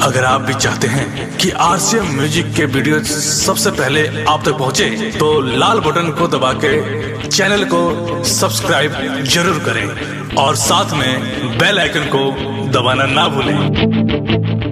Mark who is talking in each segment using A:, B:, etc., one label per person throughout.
A: अगर आप भी चाहते हैं कि आरसीएम म्यूजिक के वीडियो सबसे पहले आप तक पहुंचे, तो लाल बटन को दबा के चैनल को सब्सक्राइब जरूर करें और साथ में बेल आइकन को दबाना ना भूलें।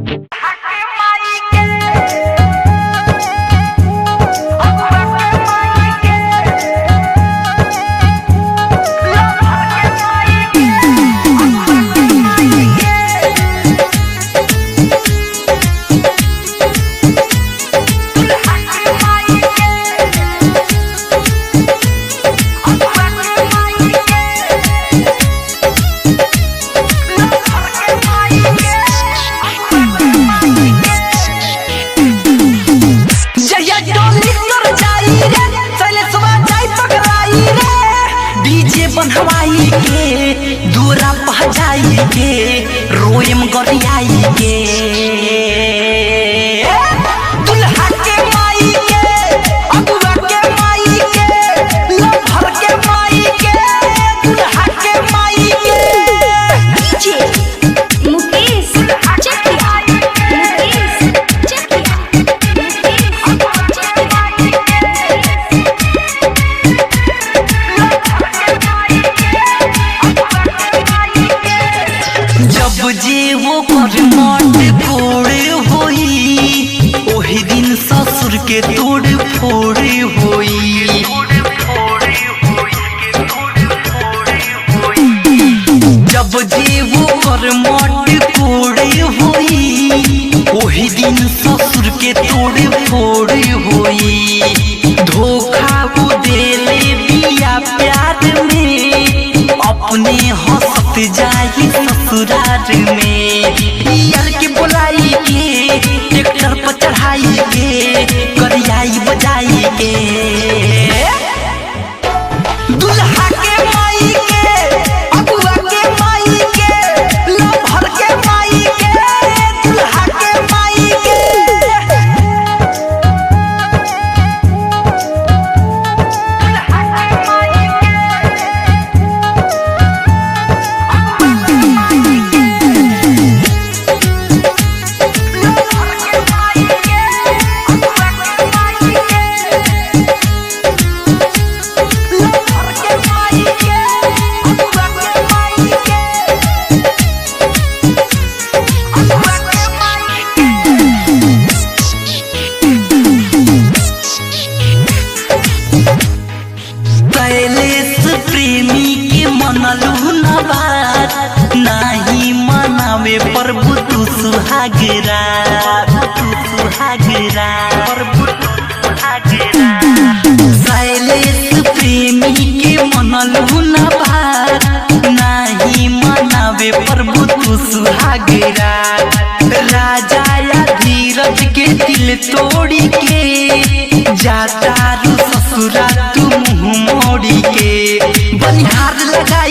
B: बनवाई के दूरा पहचाई के रोयम गरियाई के दुल्हा के माई के अगुआ के माई के लभर के माई के दुल्हा के माई के
C: डीजे मुकेश चकिया
B: जब जे वो पर मोट फोड़ होई ओही दिन ससुर के तोड़ फोड़ होई। जब जे वो पर मोट फोड़ होई ओही दिन ससुर के तोड़ फोड़ होई। धोखा को देले बिया प्यार में अपने हंसत जाई ससुराल में। यार के बुलाई के ट्रैक्टर पर चढ़ाई के गरियाई बजाई के दुल्हा के माई के अगुआ के माई के लभर के माई के दुल्हा के माई के प्रेमी के मनलू न बात नाही मनावे प्रभु तू सुहागरा प्रभु शैलेश प्रेमी के मनलू न बात नाही मनावे प्रभु तू सुहागरा। राजा या धीरज के दिल तोड़ी के जाता रू ससुरा तू मुँह मोड़ी के बनिहार लगा